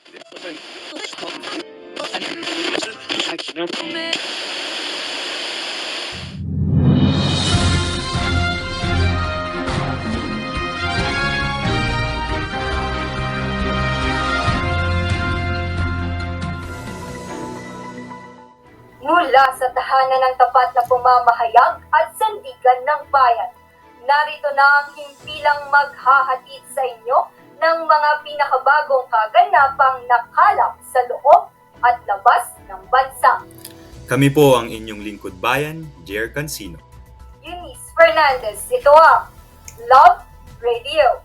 Mula sa tahanan ng tapat na pumamahayag at sandigan ng bayan, narito na ang himpilang maghahatid sa inyo ng mga pinakabagong kaganapang nakalap sa loob at labas ng bansa. Kami po ang inyong lingkod bayan, Jer Cancino. Eunice Fernandez, ito ang Love Radio.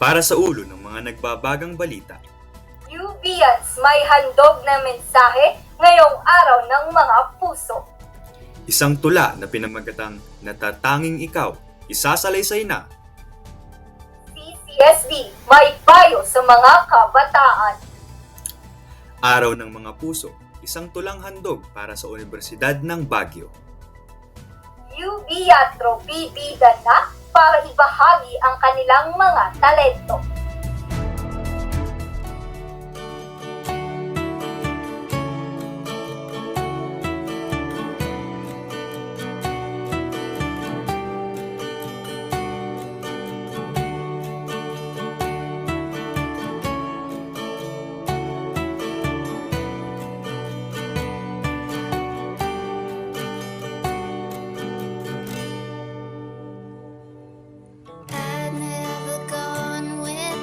Para sa ulo ng mga nagbabagang balita, UBHS may handog na mensahe ngayong araw ng mga puso. isang tula na pinamagatang Natatanging Ikaw, Isasalaysay na. CCSD may payo sa mga kabataan. Araw ng mga puso, isang tulang handog para sa Universidad ng Baguio. UBHS bibida na para ibahagi ang kanilang mga talento. I'd never gone with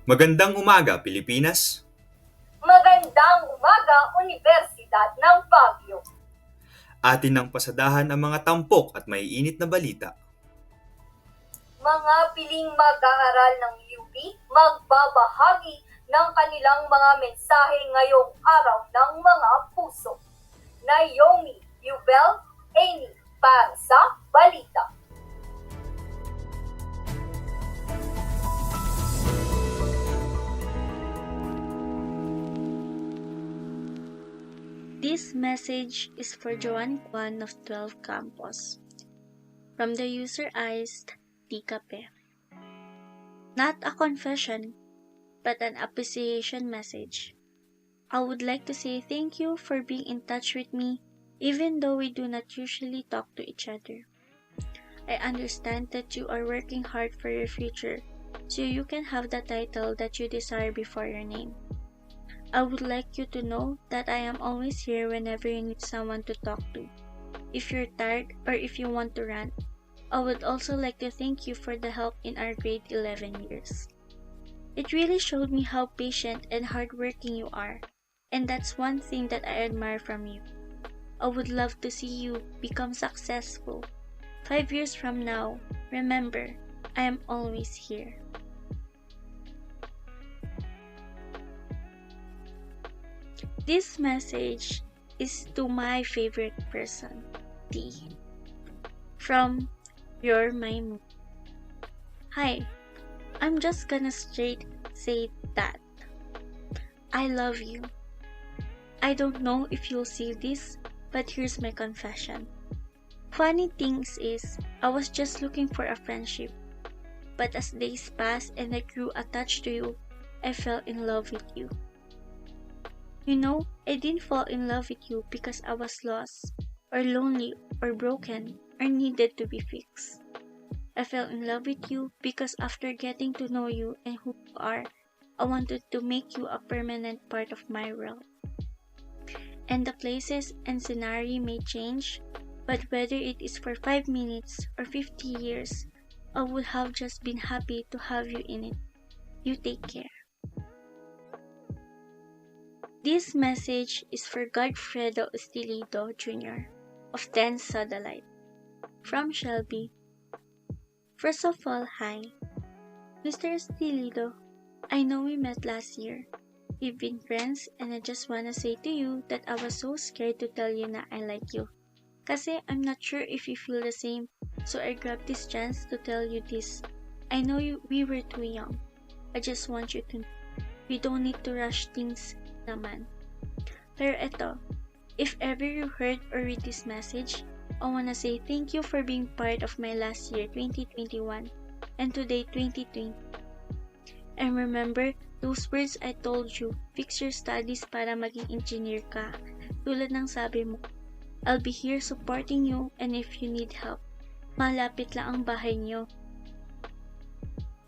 Magandang umaga, Pilipinas! Magandang umaga, Universidad ng Baguio. Atin nang pasadahan ang mga tampok at maiinit na balita. Mga piling mag-aaral ng UP magbabahagi ng kanilang mga mensahe ngayong araw ng mga puso. Naomi, Yubel, Amy, para sa balita. This message is for Joanne Kwan of 12 Campus. From the user iced Tikape. Not a confession, but an appreciation message. I would like to say thank you for being in touch with me, even though we do not usually talk to each other. I understand that you are working hard for your future, so you can have the title that you desire before your name. I would like you to know that I am always here whenever you need someone to talk to. If you're tired or if you want to rant, I would also like to thank you for the help in our grade 11 years. It really showed me how patient and hardworking you are, and that's one thing that I admire from you. I would love to see you become successful. 5 years from now, remember, I am always here. This message is to my favorite person, T. From You're My Moon. Hi, I'm just gonna straight say that. I love you. I don't know if you'll see this, but here's my confession. Funny things is, I was just looking for a friendship. But as days passed and I grew attached to you, I fell in love with you. You know, I didn't fall in love with you because I was lost, or lonely, or broken, or needed to be fixed. I fell in love with you because after getting to know you and who you are, I wanted to make you a permanent part of my world. And the places and scenario may change, but whether it is for 5 minutes or 50 years, I would have just been happy to have you in it. You take care. This message is for Godfredo Estilido Jr. of 10 Satellite. From Shelby. First of all, hi. Mr. Estilido, I know we met last year. We've been friends and I just wanna say to you that I was so scared to tell you na I like you. Kasi I'm not sure if you feel the same, so I grabbed this chance to tell you this. I know we were too young. I just want you to know. We don't need to rush things naman. Pero eto, if ever you heard or read this message, I wanna say thank you for being part of my last year 2021 and today 2020. And remember those words I told you, fix your studies para maging engineer ka. Tulad ng sabi mo, I'll be here supporting you and if you need help, malapit lang ang bahay niyo.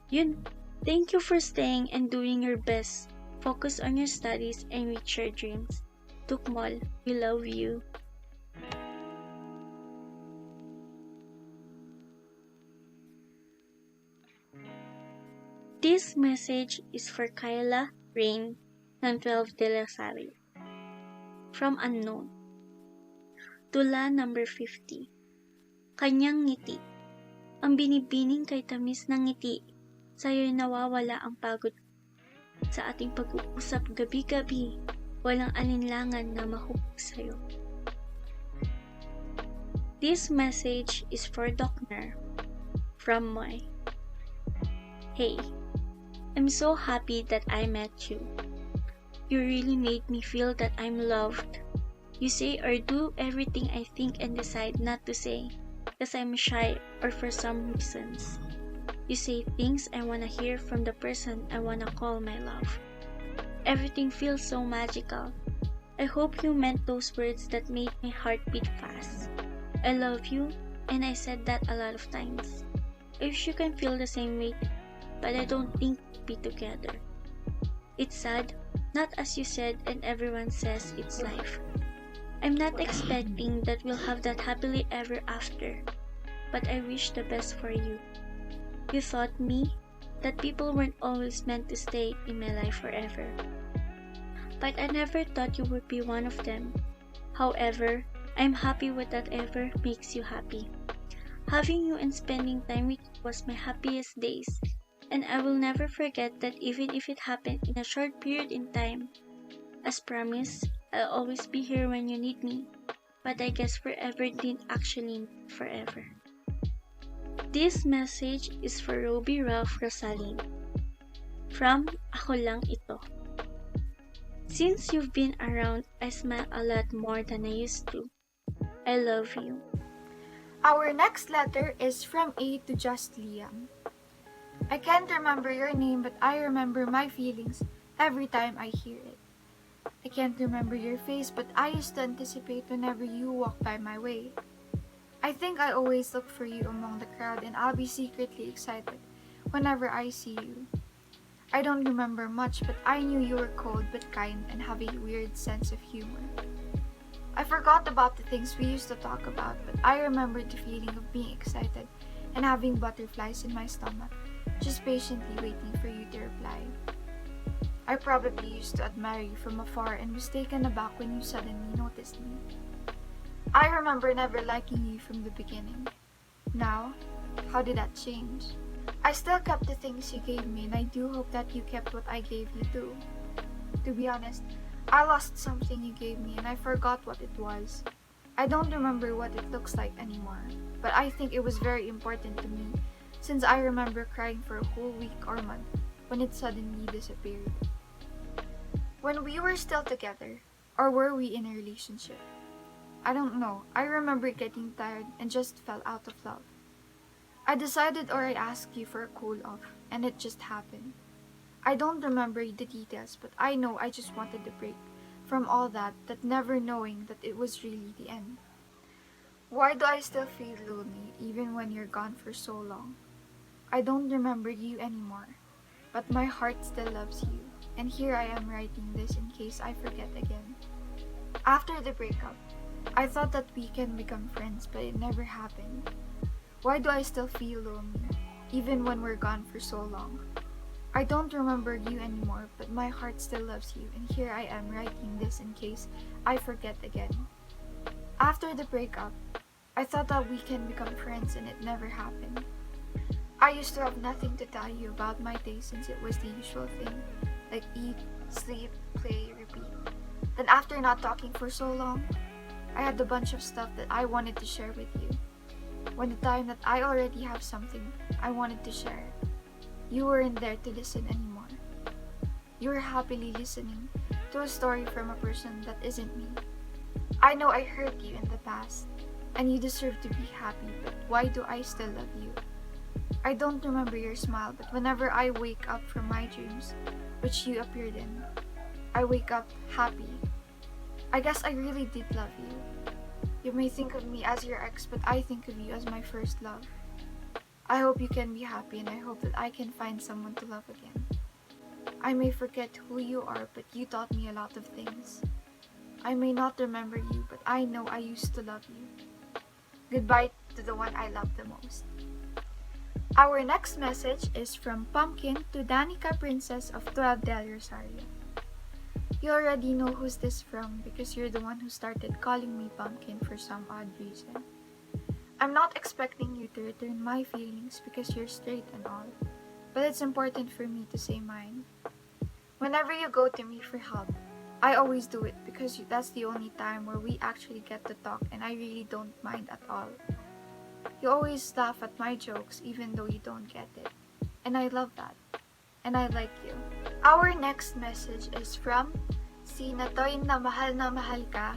Yun, thank you for staying and doing your best. Focus on your studies and reach your dreams. Tukmol, we love you. This message is for Kyla Rain ng 12 De La Salle. From Unknown. Tula number 50. Kanyang ngiti. Ang binibining kay tamis ng ngiti. Sa'yo'y nawawala ang pagod. Sa ating pag-uusap gabi-gabi, walang alinlangan na mahubog sa'yo. This message is for Dokner. From Moy. Hey, I'm so happy that I met you. You really made me feel that I'm loved. You say or do everything I think and decide not to say, because I'm shy or for some reasons. You say things I wanna hear from the person I wanna call my love. Everything feels so magical. I hope you meant those words that made my heart beat fast. I love you, and I said that a lot of times. I wish you can feel the same way, but I don't think we'll be together. It's sad, not as you said and everyone says it's life. I'm not expecting that we'll have that happily ever after, but I wish the best for you. You taught me, that people weren't always meant to stay in my life forever. But I never thought you would be one of them. However, I'm happy with whatever makes you happy. Having you and spending time with you was my happiest days, and I will never forget that even if it happened in a short period in time. As promised, I'll always be here when you need me, but I guess forever didn't actually mean forever. This message is for Ruby Ralph Rosaline. From Ako Lang Ito. Since you've been around, I smile a lot more than I used to. I love you. Our next letter is from A to Just Liam. I can't remember your name, but I remember my feelings every time I hear it. I can't remember your face, but I used to anticipate whenever you walk by my way. I think I always look for you among the crowd, and I'll be secretly excited whenever I see you. I don't remember much, but I knew you were cold but kind and have a weird sense of humor. I forgot about the things we used to talk about, but I remember the feeling of being excited and having butterflies in my stomach, just patiently waiting for you to reply. I probably used to admire you from afar and was taken aback when you suddenly noticed me. I remember never liking you from the beginning. Now, how did that change? I still kept the things you gave me, and I do hope that you kept what I gave you too. To be honest, I lost something you gave me and I forgot what it was. I don't remember what it looks like anymore, but I think it was very important to me since I remember crying for a whole week or month when it suddenly disappeared. When we were still together, or were we in a relationship? I don't know. I remember getting tired and just fell out of love. I decided or I asked you for a cool off, and it just happened. I don't remember the details, but I know I just wanted a break from all that never knowing that it was really the end. Why do I still feel lonely even when you're gone for so long? I don't remember you anymore, but my heart still loves you, and here I am writing this in case I forget again. After the breakup, I thought that we can become friends, but it never happened. Why do I still feel lonely, even when we're gone for so long? I don't remember you anymore, but my heart still loves you, and here I am writing this in case I forget again. After the breakup, I thought that we can become friends, and it never happened. I used to have nothing to tell you about my day since it was the usual thing, like eat, sleep, play, repeat. Then after not talking for so long, I had a bunch of stuff that I wanted to share with you. When the time that I already have something I wanted to share, you weren't there to listen anymore. You were happily listening to a story from a person that isn't me. I know I hurt you in the past, and you deserve to be happy, but why do I still love you? I don't remember your smile, but whenever I wake up from my dreams, which you appeared in, I wake up happy. I guess I really did love you. You may think of me as your ex, but I think of you as my first love. I hope you can be happy, and I hope that I can find someone to love again. I may forget who you are, but you taught me a lot of things. I may not remember you, but I know I used to love you. Goodbye to the one I love the most. Our next message is from Pumpkin to Danica Princess of 12 Del Rosario. You already know who's this from because you're the one who started calling me Pumpkin for some odd reason. I'm not expecting you to return my feelings because you're straight and all, but it's important for me to say mine. Whenever you go to me for help, I always do it because that's the only time where we actually get to talk, and I really don't mind at all. You always laugh at my jokes even though you don't get it, and I love that, and I like you. Our next message is from si Natoy na mahal ka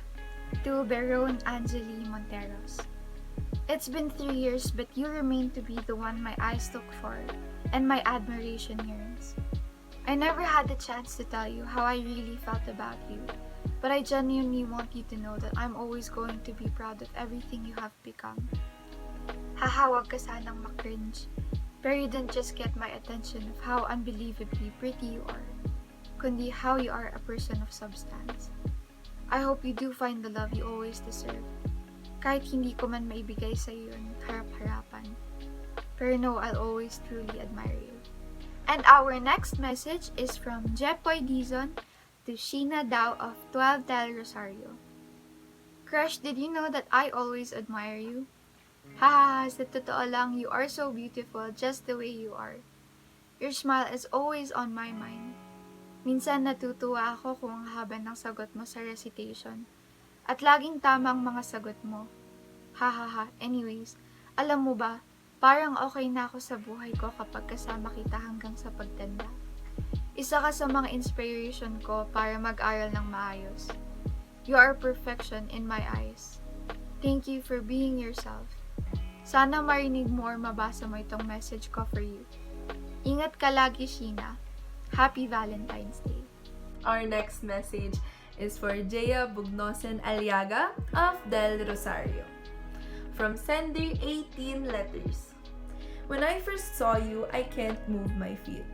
to Beron Angeli Monteros. It's been 3 years, but you remain to be the one my eyes look for and my admiration yearns. I never had the chance to tell you how I really felt about you, but I genuinely want you to know that I'm always going to be proud of everything you have become. Hahawag ka sanang makringe, pero you didn't just get my attention of how unbelievably pretty you are, kundi how you are a person of substance. I hope you do find the love you always deserve. Kahit hindi ko man maibigay sa iyo yung harap-harapan. Pero no, I'll always truly admire you. And our next message is from Jepoy Dizon to Sheena Dao of 12 Del Rosario. Crush, did you know that I always admire you? Ha, sa totoo lang, you are so beautiful just the way you are. Your smile is always on my mind. Minsan natutuwa ako kung ang haba ng sagot mo sa recitation. At laging tama ang mga sagot mo. Ha ha ha, anyways, alam mo ba, parang okay na ako sa buhay ko kapag kasama kita hanggang sa pagtanda. Isa ka sa mga inspiration ko para mag-aral ng maayos. You are perfection in my eyes. Thank you for being yourself. Sana marinig mo or mabasa mo itong message ko for you. Ingat ka lagi, Sheena. Happy Valentine's Day. Our next message is for Jaya Bugnosen Aliaga of Del Rosario. From sender 18 letters. When I first saw you, I can't move my feet.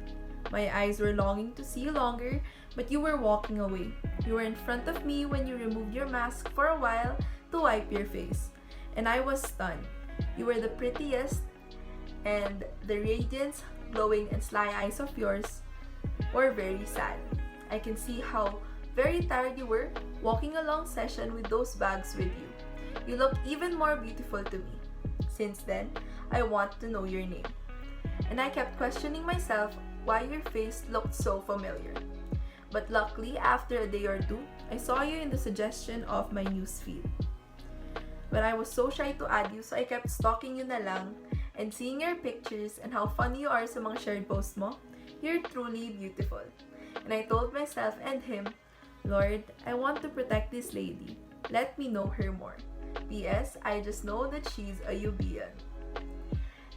My eyes were longing to see you longer, but you were walking away. You were in front of me when you removed your mask for a while to wipe your face. And I was stunned. You were the prettiest, and the radiance, glowing and sly eyes of yours were very sad. I can see how very tired you were walking a long session with those bags with you. You look even more beautiful to me. Since then, I want to know your name. And I kept questioning myself why your face looked so familiar. But luckily, after a day or two, I saw you in the suggestion of my newsfeed. But I was so shy to add you, so I kept stalking you na lang and seeing your pictures and how funny you are sa mga shared posts mo. You're truly beautiful. And I told myself and him, Lord, I want to protect this lady. Let me know her more. P.S. I just know that she's a UBN.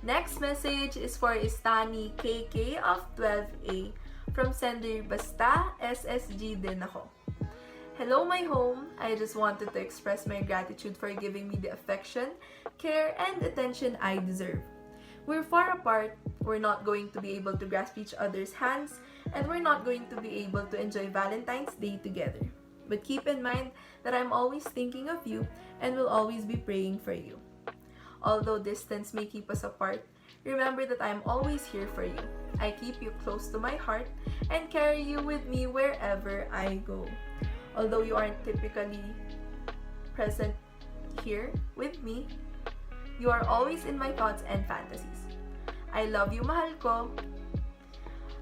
Next message is for Istani KK of 12A from sender Basta SSG din ako. Hello my home, I just wanted to express my gratitude for giving me the affection, care, and attention I deserve. We're far apart, we're not going to be able to grasp each other's hands, and we're not going to be able to enjoy Valentine's Day together. But keep in mind that I'm always thinking of you and will always be praying for you. Although distance may keep us apart, remember that I'm always here for you. I keep you close to my heart and carry you with me wherever I go. Although you aren't typically present here with me, you are always in my thoughts and fantasies. I love you, mahal ko.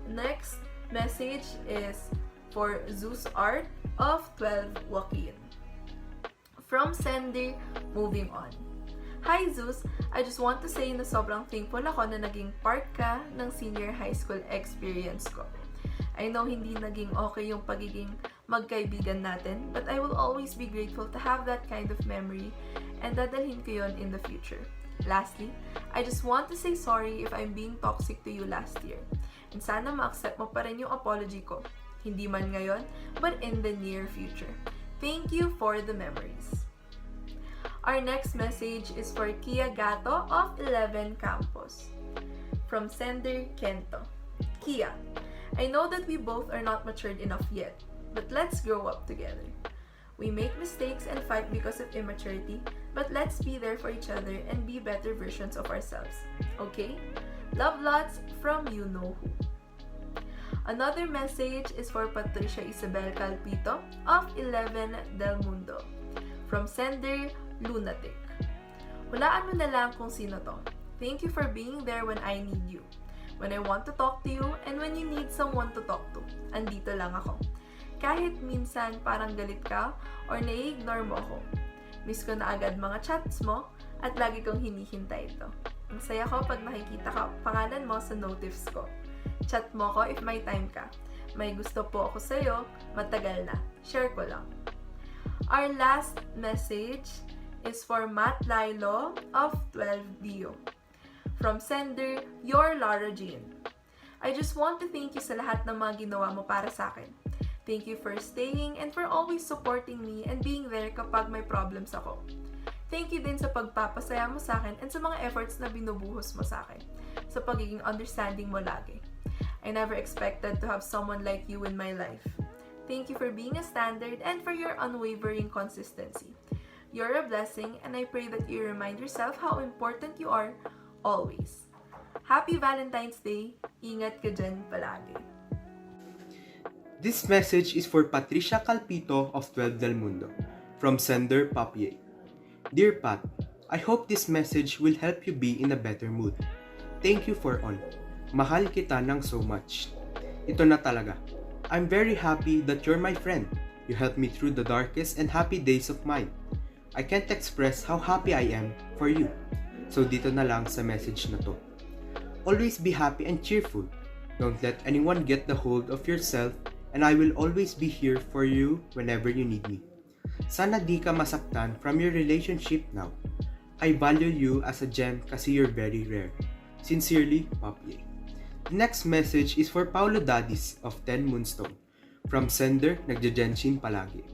Next message is for Zeus Art of 12 Joaquin. From sender, moving on. Hi Zeus, I just want to say na sobrang thankful ako na naging part ka ng senior high school experience ko. I know hindi naging okay yung pagiging magkaibigan natin, but I will always be grateful to have that kind of memory and dadalhin ko yun in the future. Lastly, I just want to say sorry if I'm being toxic to you last year. And sana ma-accept mo pa rin yung apology ko. Hindi man ngayon, but in the near future. Thank you for the memories. Our next message is for Kia Gato of 11 Campus. From sender Kento. Kia, I know that we both are not matured enough yet, but let's grow up together. We make mistakes and fight because of immaturity, but let's be there for each other and be better versions of ourselves. Okay? Love lots from you know who. Another message is for Patricia Isabel Calpito of 11 Del Mundo. From sender Lunatic. Hulaan mo na lang kung sino to. Thank you for being there when I need you. When I want to talk to you and when you need someone to talk to. Andito lang ako. Kahit minsan parang galit ka or nai-ignore mo ako. Miss ko na agad mga chats mo at lagi kong hinihintay ito. Ang saya ko pag nakikita ka pangalan mo sa notifs ko. Chat mo ko if may time ka. May gusto po ako sa'yo, matagal na. Share ko lang. Our last message is for Matt Lilo of 12 Dio. From sender, your Lara Jean. I just want to thank you sa lahat ng mga ginawa mo para sa akin. Thank you for staying and for always supporting me and being there kapag may problems ako. Thank you din sa pagpapasaya mo sa akin and sa mga efforts na binubuhos mo sa akin. Sa pagiging understanding mo lagi. I never expected to have someone like you in my life. Thank you for being a standard and for your unwavering consistency. You're a blessing and I pray that you remind yourself how important you are always. Happy Valentine's Day! Ingat ka dyan palagi. This message is for Patricia Calpito of 12 Del Mundo, from sender Papier. Dear Pat, I hope this message will help you be in a better mood. Thank you for all. Mahal kita ng so much. Ito na talaga. I'm very happy that you're my friend. You helped me through the darkest and happy days of mine. I can't express how happy I am for you. So dito na lang sa message na to. Always be happy and cheerful. Don't let anyone get the hold of yourself, and I will always be here for you whenever you need me. Sana di ka masaktan from your relationship now. I value you as a gem kasi you're very rare. Sincerely, Papier. The next message is for Paulo Dadis of 10 Moonstone, from sender Nagjajenshin Palagi.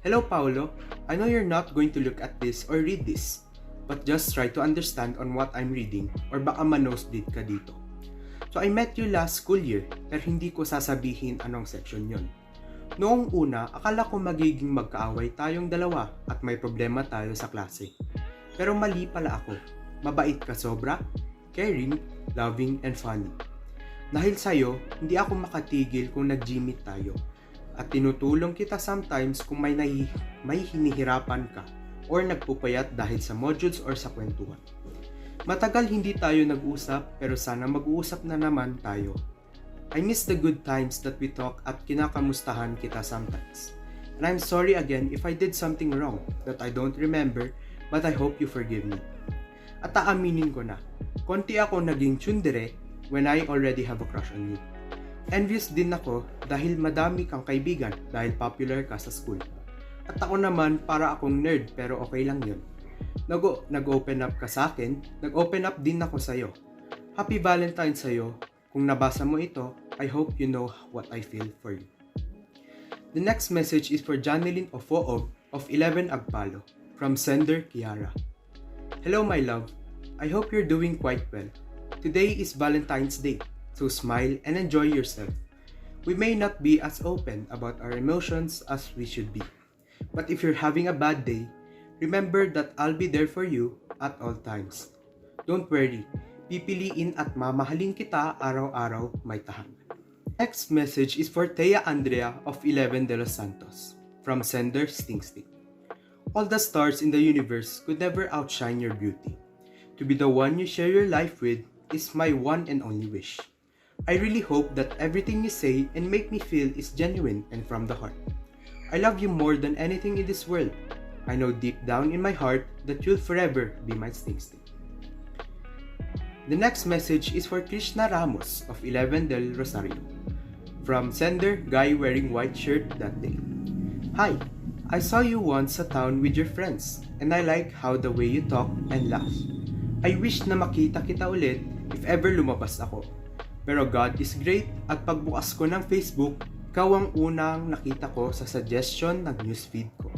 Hello Paulo, I know you're not going to look at this or read this, but just try to understand on what I'm reading or baka ma-nosebleed ka dito. So I met you last school year pero hindi ko sasabihin anong section yon. Noong una, akala ko magiging magkaaway tayong dalawa at may problema tayo sa klase. Pero mali pala ako. Mabait ka sobra, caring, loving, and funny. Dahil sa'yo, hindi ako makatigil kung nag-gymit tayo. At tinutulong kita sometimes kung may hinihirapan ka or nagpupayat dahil sa modules or sa kwentuhan. Matagal hindi tayo nag-usap pero sana mag-uusap na naman tayo. I miss the good times that we talk at kinakamustahan kita sometimes. And I'm sorry again if I did something wrong that I don't remember, but I hope you forgive me. At aaminin ko na, konti ako naging tsundere when I already have a crush on you. Envious din ako dahil madami kang kaibigan dahil popular ka sa school. At ako naman para akong nerd pero okay lang yun. Nag-open up ka sa akin, nag-open up din ako sa'yo. Happy Valentine sa'yo. Kung nabasa mo ito, I hope you know what I feel for you. The next message is for Janeline Ofoog of 11 Agpalo, from sender Kiara. Hello my love, I hope you're doing quite well. Today is Valentine's Day, so smile and enjoy yourself. We may not be as open about our emotions as we should be. But if you're having a bad day, remember that I'll be there for you at all times. Don't worry, pipiliin at mamahalin kita araw-araw may tahanan. Next message is for Thea Andrea of 11 de los Santos, from sender Sting Sting. All the stars in the universe could never outshine your beauty. To be the one you share your life with is my one and only wish. I really hope that everything you say and make me feel is genuine and from the heart. I love you more than anything in this world. I know deep down in my heart that you'll forever be my Sting Sting. The next message is for Krishna Ramos of 11 del Rosario, from sender Guy Wearing White Shirt That Day. Hi, I saw you once sa town with your friends and I like how the way you talk and laugh. I wish na makita kita ulit if ever lumabas ako. Pero God is great at pagbukas ko ng Facebook, ikaw ang unang nakita ko sa suggestion ng newsfeed ko.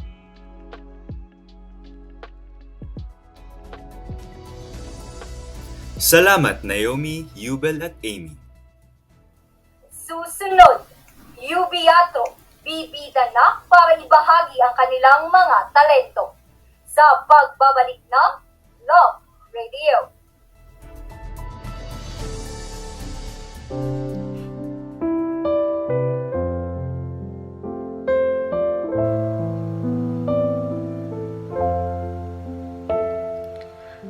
Salamat Naomi, Yubel at Amy. Susunod, Yubiato, bibida na para ibahagi ang kanilang mga talento. Sa pagbabalik ng Love Radio.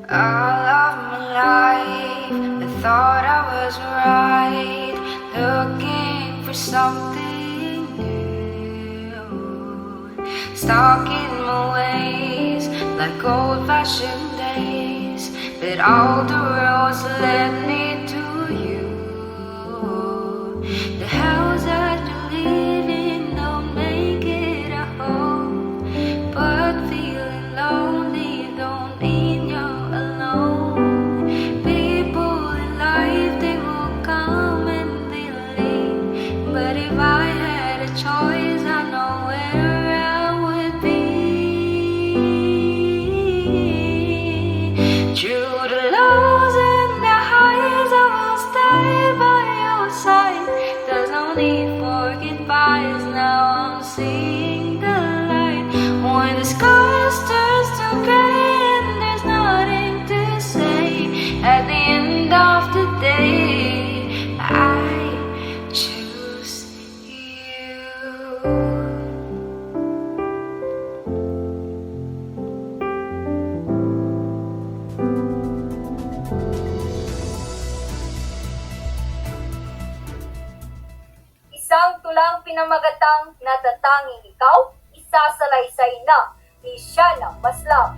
All of my life, I thought I was right, looking for something new. Stuck in my ways, like old-fashioned days, but all the roads led me to you. The house that you live in don't make it a home, but feeling lonely don't mean you're alone. People in life, they will come and they'll leave, but if I had a choice, I know where I would be. Through the lows and the highs, pinamagatang natatanging ikaw, isasalaysay na ni Shana Maslam.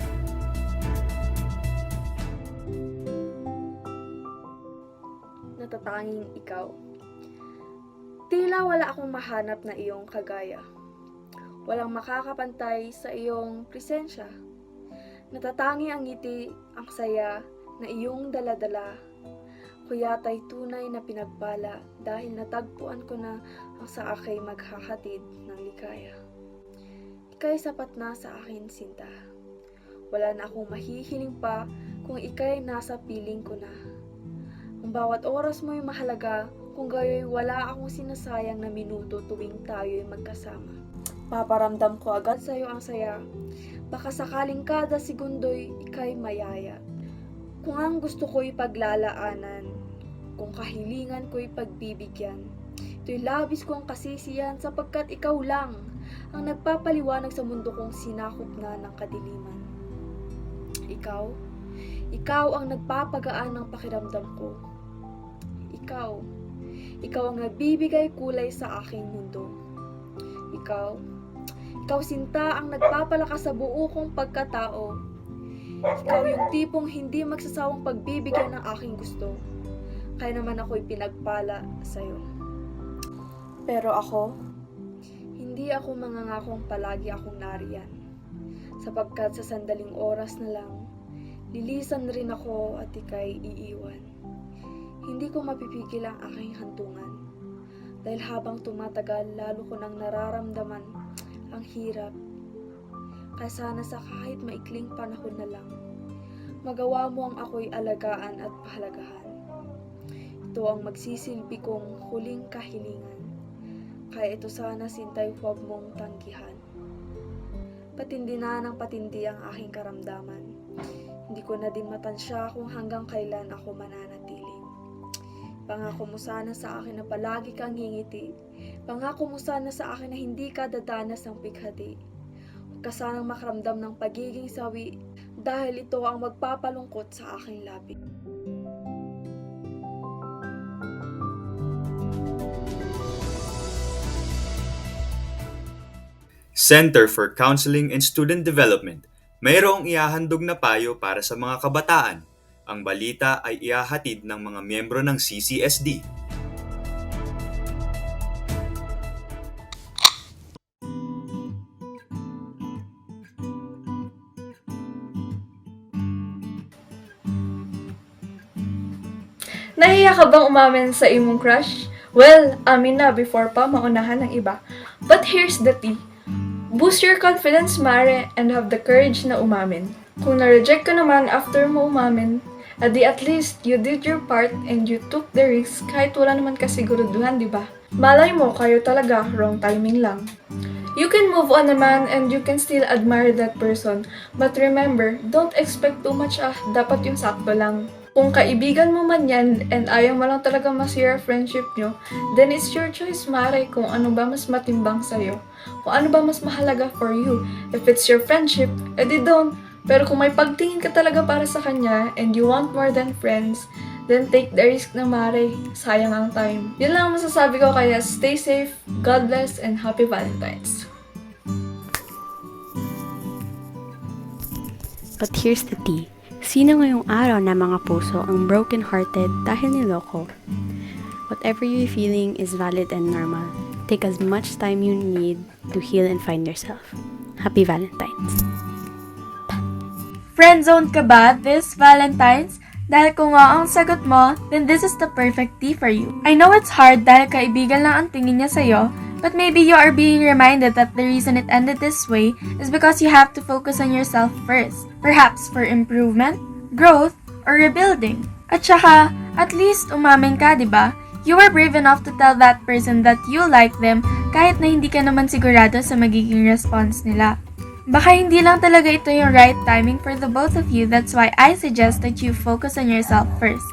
Natatanging ikaw. Tila wala akong mahanap na iyong kagaya. Walang makakapantay sa iyong presensya. Natatangi ang ngiti, ang saya na iyong daladala. Kuyata'y tunay na pinagpala dahil natagpuan ko na ang sa akin maghahatid ng likaya. Ika'y sapat na sa akin, Sinta. Wala na akong mahihiling pa kung ika'y nasa piling ko na. Ang bawat oras mo'y mahalaga, kung gayo'y wala akong sinasayang na minuto tuwing tayo'y magkasama. Paparamdam ko agad sa'yo ang saya, baka sakaling kada segundo'y ika'y mayaya. Kung ang gusto ko'y paglalaanan, kung kahilingan ko'y pagbibigyan, ito'y labis kong kasisiyan sapagkat ikaw lang ang nagpapaliwanag sa mundo kong sinakop na ng kadiliman. Ikaw ang nagpapagaan ng pakiramdam ko. Ikaw ang nagbibigay kulay sa aking mundo. Ikaw Sinta ang nagpapalakas sa buo kong pagkatao. Ikaw yung tipong hindi magsasawang pagbibigyan ng aking gusto. Kaya naman ako'y pinagpala sa'yo. Pero hindi ako mangangakong palagi akong nariyan. Sapagkat sa sandaling oras na lang, lilisan rin ako at ika'y iiwan. Hindi ko mapipigil ang aking hantungan. Dahil habang tumatagal, lalo ko nang nararamdaman ang hirap. Kaya sana sa kahit maikling panahon na lang, magawa mo ang ako'y alagaan at pahalagahan. Ito ang magsisilbi kong huling kahilingan. Kaya ito sana, Sinta'y huwag mong tanggihan. Patindi na ng patindi ang aking karamdaman. Hindi ko na din matansya kung hanggang kailan ako mananatili. Pangako mo sana sa akin na palagi kang ngingiti. Pangako mo sana sa akin na hindi ka dadanas ng pighati. Huwag ka sanang makaramdam ng pagiging sawi dahil ito ang magpapalungkot sa aking labi. Center for Counseling and Student Development, mayroong ihahandog na payo para sa mga kabataan. Ang balita ay ihahatid ng mga miyembro ng CCSD. Nahiya ka bang umamin sa imong crush? Well, amin na before pa maunahan ng iba. But here's the tea. Boost your confidence, Mare, and have the courage na umamin. Kung na-reject ka naman after mo umamin, adi at least you did your part and you took the risk kahit wala naman kasiguruduhan, di ba? Malay mo, kayo talaga, wrong timing lang. You can move on naman and you can still admire that person. But remember, don't expect too much dapat yung sakto lang. Kung kaibigan mo man yan and ayaw mo lang talaga masira friendship nyo, then it's your choice, Mare, kung ano ba mas matimbang sa'yo. Kung ano ba mas mahalaga for you. If it's your friendship, edi don't. Pero kung may pagtingin ka talaga para sa kanya and you want more than friends, then take the risk na, Mare. Sayang ang time. Yun lang ang masasabi ko, kaya stay safe, God bless, and happy Valentine's. But here's the tea. Sino ngayong araw na mga puso ang broken-hearted dahil niloko? Whatever you're feeling is valid and normal. Take as much time you need to heal and find yourself. Happy Valentine's! Friendzone ka ba this Valentine's? Dahil kung nga ang sagot mo, then this is the perfect tea for you. I know it's hard dahil kaibigan lang ang tingin niya sa'yo, but maybe you are being reminded that the reason it ended this way is because you have to focus on yourself first. Perhaps for improvement, growth, or rebuilding. At saka, at least umamin ka, di ba? You were brave enough to tell that person that you like them kahit na hindi ka naman sigurado sa magiging response nila. Baka hindi lang talaga ito yung right timing for the both of you, that's why I suggest that you focus on yourself first.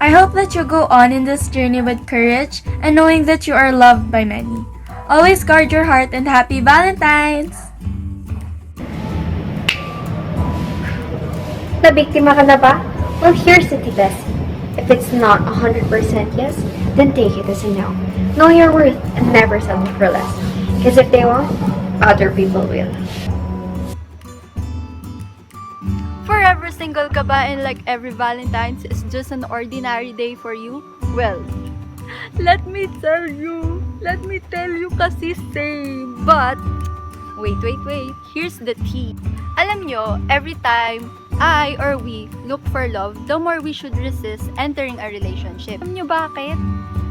I hope that you go on in this journey with courage and knowing that you are loved by many. Always guard your heart and happy Valentine's! Nabiktima ka na ba? Well, here's the tea, Bessie. If it's not 100% yes, then take it as a no. Know your worth and never settle for less. Because if they won't, other people will. Forever single ka ba and like every Valentine's is just an ordinary day for you? Well, let me tell you kasi same. But, wait. Here's the tea. Alam nyo, every time I or we look for love, the more we should resist entering a relationship. Alam nyo bakit?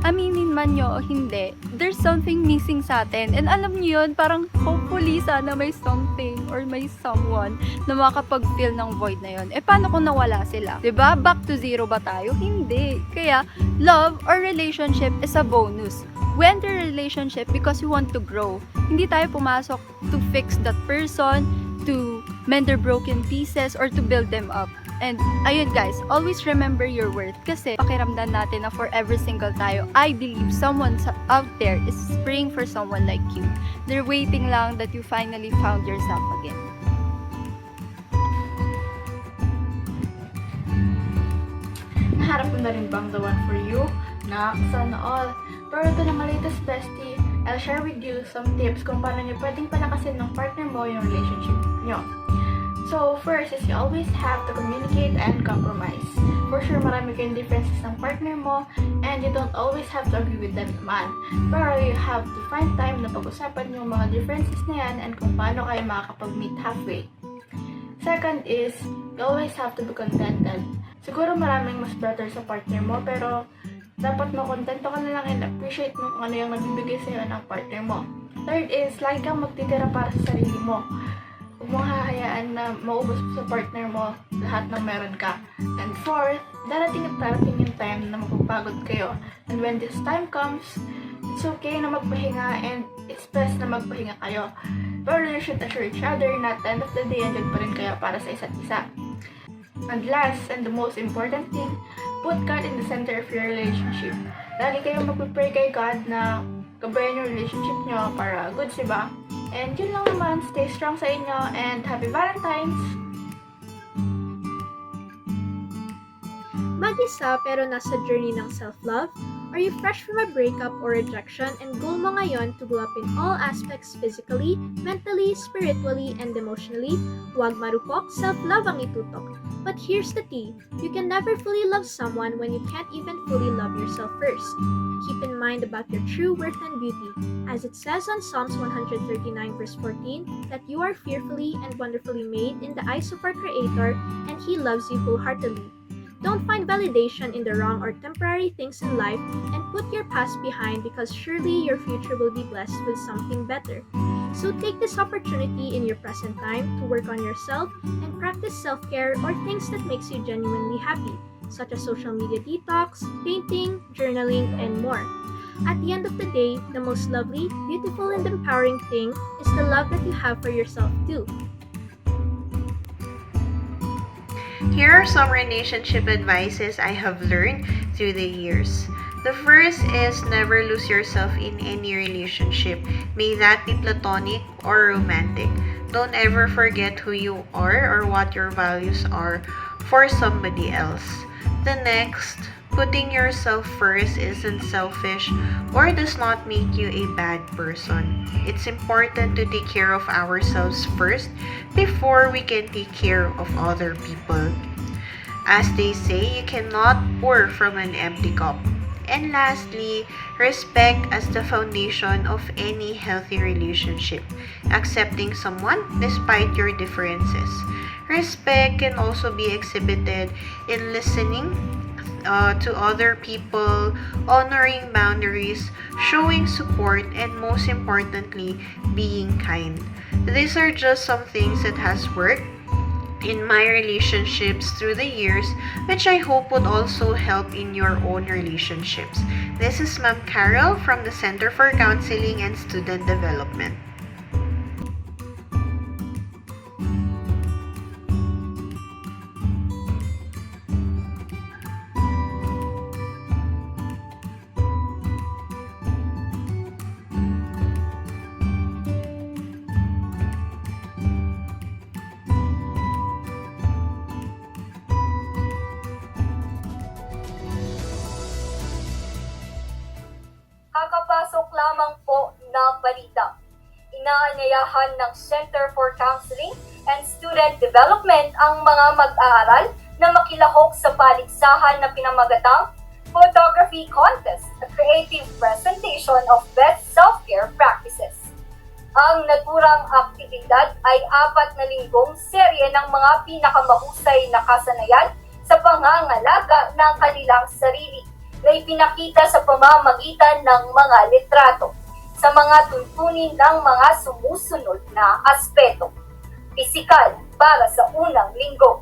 Aminin man nyo o hindi, there's something missing sa atin. And alam nyo yun, parang hopefully sana may something or may someone na makapag-fill ng void na yun. Paano kung nawala sila? 'Di ba? Back to zero ba tayo? Hindi. Kaya, love or relationship is a bonus. We enter a relationship because we want to grow. Hindi tayo pumasok to fix that person, to mend their broken pieces, or to build them up. And ayun guys, always remember your worth kasi pakiramdam natin na forever single tayo. I believe someone out there is praying for someone like you. They're waiting lang that you finally found yourself again. Naharap mo na rin bang the one for you? Sana all. Pero ito na latest bestie, I'll share with you some tips kung paano nyo pwedeng palakasin ng partner mo yung relationship nyo. So, first is you always have to communicate and compromise. For sure, marami kayong differences ng partner mo and you don't always have to agree with them naman. Pero you have to find time na pag-usapan yung mga differences na yan and kung paano kayo makakapag-meet halfway. Second is, you always have to be contented. Siguro maraming mas better sa partner mo pero dapat makontento ka na lang and appreciate mo kung ano yung nagbibigay sa'yo ng partner mo. Third is, lagi kang magtitira para sa sarili mo. Huwag mong hahayaan na maubos sa partner mo lahat ng meron ka. And fourth, darating yung time na magpapagod kayo. And when this time comes, it's okay na magpahinga and it's best na magpahinga kayo. Pero you should assure each other na at the end of the day, andyan pa rin kayo para sa isa't isa. And last, and the most important thing, put God in the center of your relationship. Lagi kayong magpipray kay God na gabayan yung relationship nyo para goods, diba? And yun lang naman, stay strong sa inyo and happy Valentine's! Mag-isa pero nasa journey ng self-love? Are you fresh from a breakup or rejection and goal mo ngayon to glow up in all aspects physically, mentally, spiritually, and emotionally? Huwag marupok, self-love ang itutok. But here's the tea, you can never fully love someone when you can't even fully love yourself first. Keep in mind about your true worth and beauty, as it says on Psalms 139 verse 14, that you are fearfully and wonderfully made in the eyes of our Creator, and He loves you wholeheartedly. Don't find validation in the wrong or temporary things in life and put your past behind because surely your future will be blessed with something better. So take this opportunity in your present time to work on yourself and practice self-care or things that makes you genuinely happy, such as social media detox, painting, journaling, and more. At the end of the day, the most lovely, beautiful, and empowering thing is the love that you have for yourself too. Here are some relationship advices I have learned through the years. The first is never lose yourself in any relationship, may that be platonic or romantic. Don't ever forget who you are or what your values are for somebody else. The next, putting yourself first isn't selfish or does not make you a bad person. It's important to take care of ourselves first before we can take care of other people. As they say, you cannot pour from an empty cup. And lastly, respect as the foundation of any healthy relationship. Accepting someone despite your differences. Respect can also be exhibited in listening to other people, honoring boundaries, showing support, and most importantly, being kind. These are just some things that has worked in my relationships through the years, which I hope would also help in your own relationships. This is Ma'am Carol from the Center for Counseling and Student Development. balita. Inaanyayahan ng Center for Counseling and Student Development ang mga mag-aaral na makilahok sa paligsahan na pinamagatang Photography Contest, a creative presentation of best self-care practices. Ang naturang aktibidad ay 4 na linggong serye ng mga pinakamahusay na kasanayan sa pangangalaga ng kanilang sarili na ipinakita sa pamamagitan ng mga litrato sa mga tuntunin ng mga sumusunod na aspeto. Pisikal para sa unang linggo,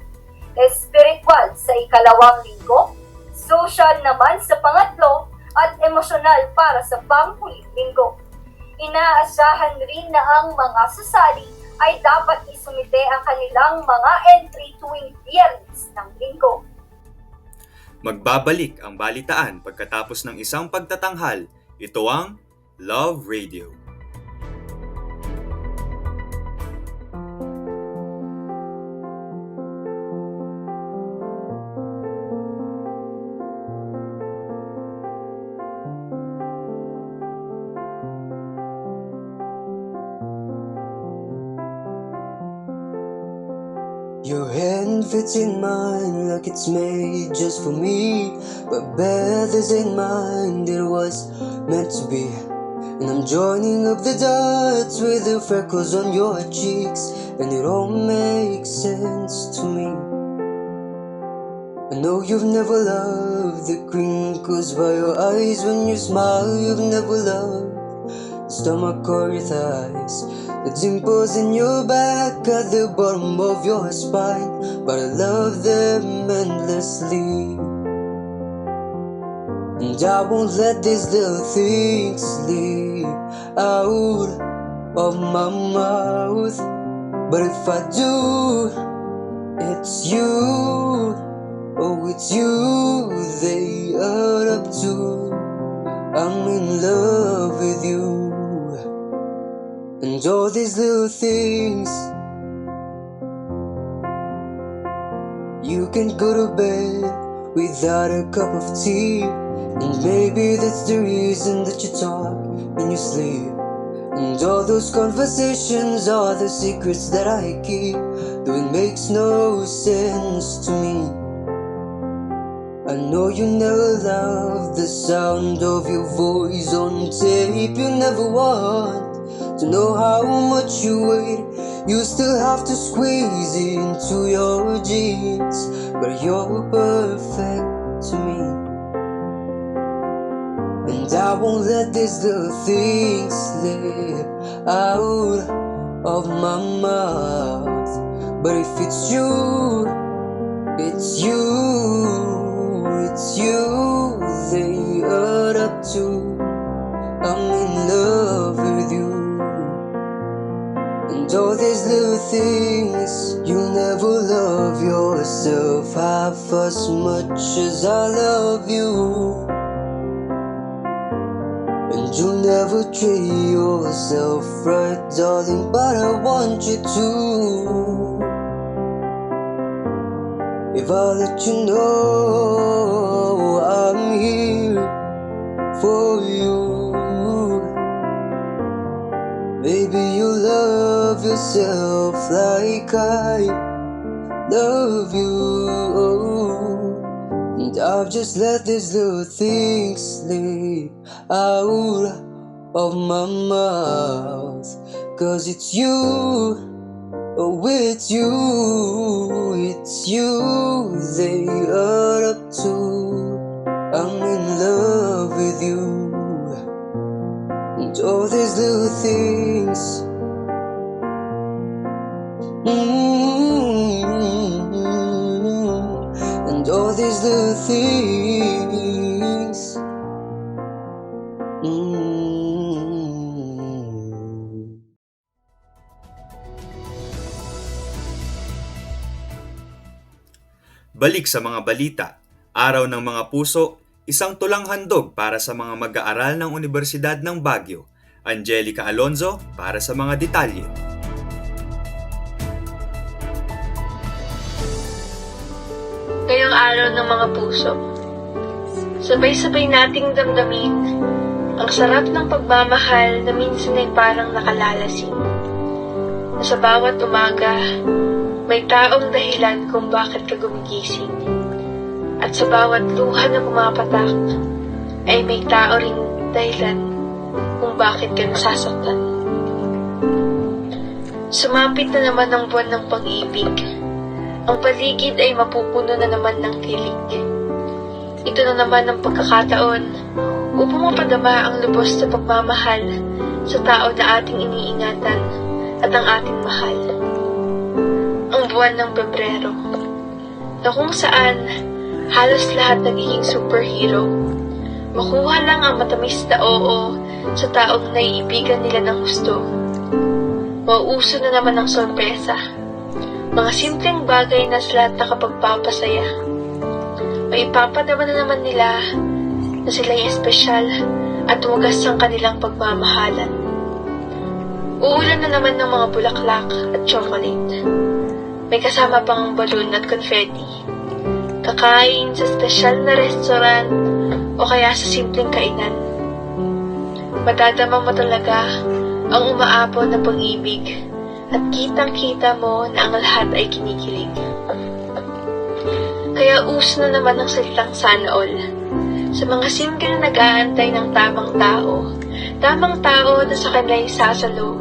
espiritual sa ikalawang linggo, social naman sa pangatlo, at emosyonal para sa panghuling linggo. Inaasahan rin na ang mga sasali ay dapat isumite ang kanilang mga entry tuwing Biyernes ng linggo. Magbabalik ang balitaan pagkatapos ng isang pagtatanghal. Ito ang Love Radio. Your hand fits in mine like it's made just for me, but better than mine, it was meant to be. And I'm joining up the dots with the freckles on your cheeks, and it all makes sense to me. I know you've never loved the crinkles by your eyes when you smile. You've never loved the stomach or your thighs, the dimples in your back at the bottom of your spine, but I love them endlessly. And I won't let these little things slip out of my mouth. But if I do, it's you, oh it's you they add up to. I'm in love with you. And all these little things. You can go to bed without a cup of tea, and maybe that's the reason that you talk when you sleep. And all those conversations are the secrets that I keep, though it makes no sense to me. I know you never loved the sound of your voice on tape. You never want to know how much you weigh. You still have to squeeze into your jeans, but you're perfect to me. And I won't let these little things slip out of my mouth. But if it's you, it's you, it's you they add up to. I'm in love with you. And all these little things. You'll never love yourself half as much as I love you. And you'll never treat yourself right, darling, but I want you to. If I let you know I'm here for you, baby, you love yourself like I love you. And I've just let these little things slip out of my mouth. 'Cause it's you, oh it's you they add up to. I'm in love with you. And all these little things. And all these little things. Balik sa mga balita. Araw ng mga puso, isang tulang handog para sa mga mag-aaral ng Universidad ng Baguio. Angelica Alonzo para sa mga detalye. Ngayong araw ng mga puso, sabay-sabay nating damdamin Ang sarap ng pagmamahal na minsan ay parang nakalalasing. Na sa bawat umaga, may taong dahilan kung bakit ka gumigising. At sa bawat luha na pumapatak, ay may tao ring dahilan kung bakit ka nasasaktan. Sumapit na naman ang buwan ng pag-ibig. Ang paligid ay mapupuno na naman ng kilig. Ito na naman ang pagkakataon upang mapadama ang lubos na pagmamahal sa tao na ating iniingatan at ang ating mahal. Ang buwan ng Pebrero, na kung saan halos lahat nagiging superhero. Makuha lang ang matamis na oo sa taong naiibigan nila ng gusto. Mauuso na naman ang sorpresa. Mga simpleng bagay na sa lahat nakapagpapasaya. Maipapadama na naman nila na sila'y espesyal at wagas ang kanilang pagmamahalan. Uulan na naman ng mga bulaklak at chocolate. May kasama pang balloon at confetti. Kakain sa espesyal na restaurant o kaya sa simpleng kainan. Madadama mo talaga ang umaapaw na pag-ibig at kitang-kita mo na ang lahat ay kinikilig. Kaya uso na naman ang salitang sana all sa mga single na nag-aantay ng tamang tao na sa kanila'y sasalo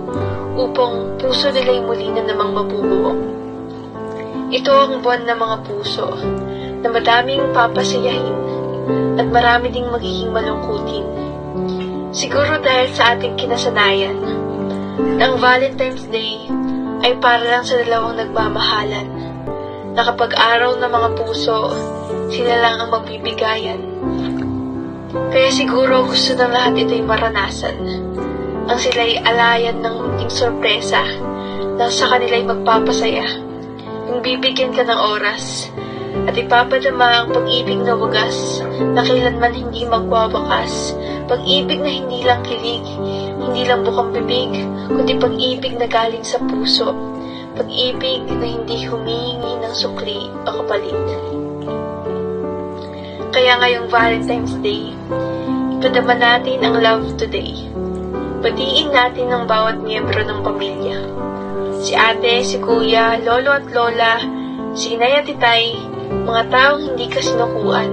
upang puso nila'y muli na namang mabubuo. Ito ang buwan ng mga puso na madaming papasayahin at marami ding magiging malungkutin. Siguro dahil sa ating kinasanayan, ang Valentine's Day ay para lang sa dalawang nagmamahalan, na kapag araw ng mga puso, sila lang ang magbibigayan. Kaya siguro gusto ng lahat ito'y maranasan, ang sila'y alayan ng munting sorpresa na sa kanila'y magpapasaya, yung bibigyan ka ng oras, at ipapadama ang pag-ibig na wagas na kailanman hindi magwawakas. Pag-ibig na hindi lang kilig, hindi lang bukang bibig, kundi pag-ibig na galing sa puso. Pag-ibig na hindi humingi ng sukli o kapalit. Kaya ngayong Valentine's Day, ipadama natin ang love today. Batiin natin ang bawat miyembro ng pamilya. Si ate, si kuya, lolo at lola, si inay at itay, mga taong hindi ka sinukuan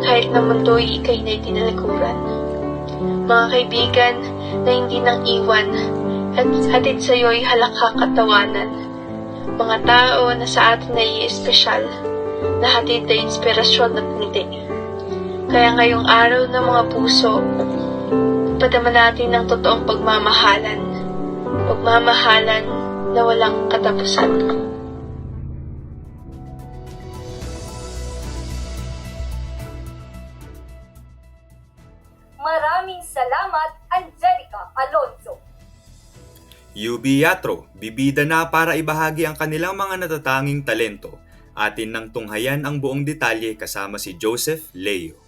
kahit na mundo'y ikay na'y tinalikuran. Mga kaibigan na hindi nang iwan at hatid sa'yo'y halakhak at tawanan. Mga tao na sa atin ay espesyal, na hatid na inspirasyon at ngiti. Kaya ngayong araw ng mga puso, padama natin ng totoong pagmamahalan. Pagmamahalan na walang katapusan. Maraming salamat, Angelica Alonzo. UBHS, bibida na para ibahagi ang kanilang mga natatanging talento. Atin nang tunghayan ang buong detalye kasama si Joseph Leo.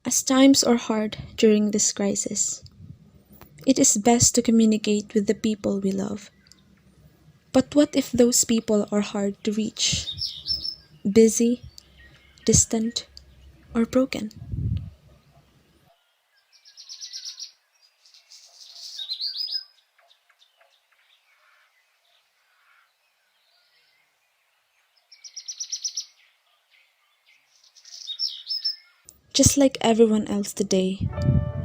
As times are hard during this crisis, it is best to communicate with the people we love. But what if those people are hard to reach? Busy, distant, or broken? Just like everyone else today,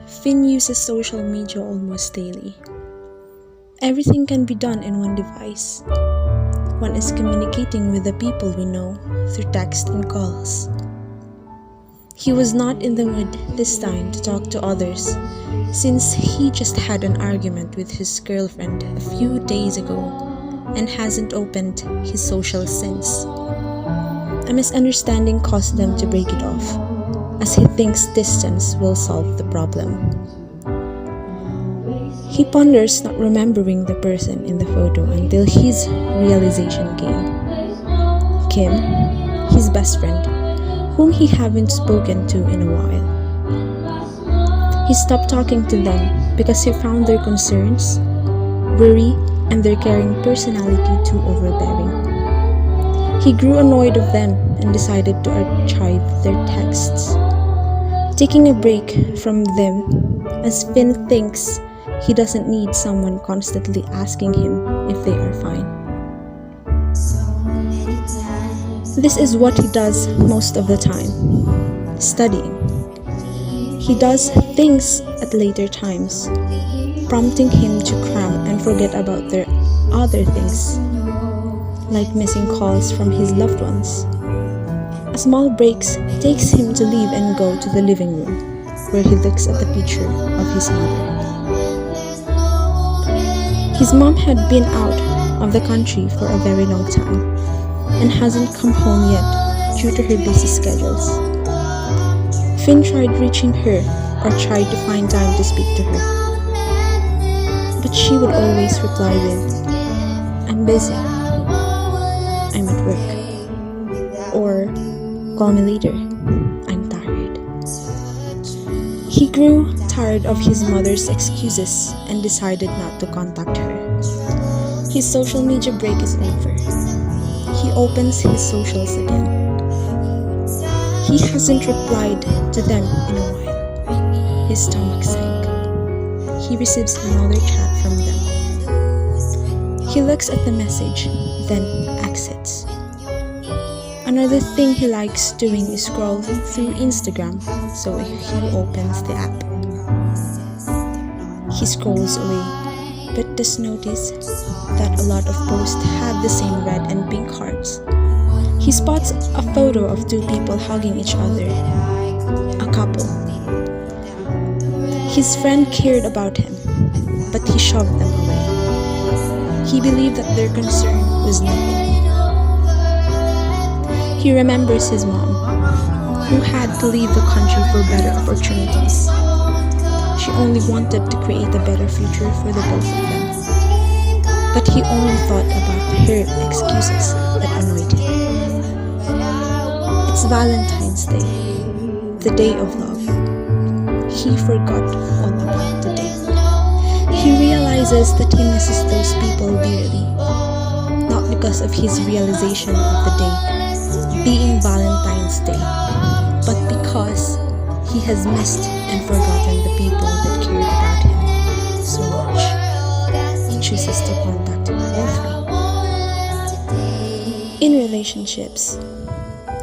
Finn uses social media almost daily. Everything can be done in one device. One is communicating with the people we know through text and calls. He was not in the mood this time to talk to others since he just had an argument with his girlfriend a few days ago and hasn't opened his social since. A misunderstanding caused them to break it off, as he thinks distance will solve the problem. He ponders not remembering the person in the photo until his realization came. Kim, his best friend, whom he haven't spoken to in a while. He stopped talking to them because he found their concerns, worry, and their caring personality too overbearing. He grew annoyed of them and decided to archive their texts, taking a break from them as Finn thinks he doesn't need someone constantly asking him if they are fine. This is what he does most of the time, studying. He does things at later times, prompting him to cram and forget about their other things, like missing calls from his loved ones. A small break takes him to leave and go to the living room, where he looks at the picture of his mother. His mom had been out of the country for a very long time and hasn't come home yet due to her busy schedules. Finn tried reaching her or tried to find time to speak to her, but she would always reply with, "I'm busy, I'm at work," or "Call me later, I'm tired." He grew tired of his mother's excuses and decided not to contact her. His social media break is over. He opens his socials again. He hasn't replied to them in a while. His stomach sank. He receives another chat from them. He looks at the message, then exits. Another thing he likes doing is scroll through Instagram, so he opens the app. He scrolls away, but does notice that a lot of posts have the same red and pink hearts. He spots a photo of two people hugging each other, a couple. His friend cared about him, but he shoved them away. He believed that their concern was nothing. He remembers his mom, who had to leave the country for better opportunities. She only wanted to create a better future for the both of them. But he only thought about her excuses that annoyed him. It's Valentine's Day, the day of love. He forgot all about the day. He realizes that he misses those people dearly, not because of his realization of the day being Valentine's Day, but because he has missed and forgotten the people that cared about him so much. He chooses to contact all three. In relationships,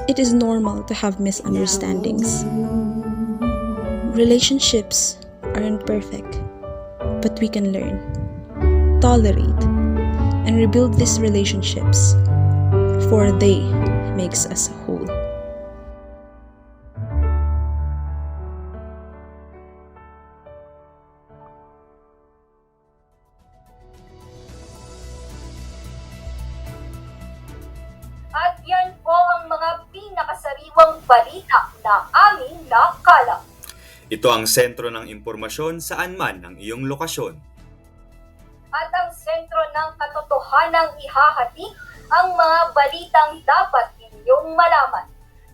it is normal to have misunderstandings. Relationships aren't perfect, but we can learn, tolerate, and rebuild these relationships, for they makes us whole. At yan po ang mga pinakasariwang balita na aming nakalap. Ito ang sentro ng impormasyon saan man ang iyong lokasyon. At ang sentro ng katotohanang ihahatid ang mga balitang dapat inyong malaman.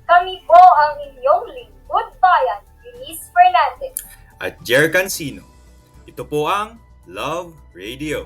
Kami po ang inyong lingkod bayan, Denise Fernandez. At Jer Cancino. Ito po ang Love Radio.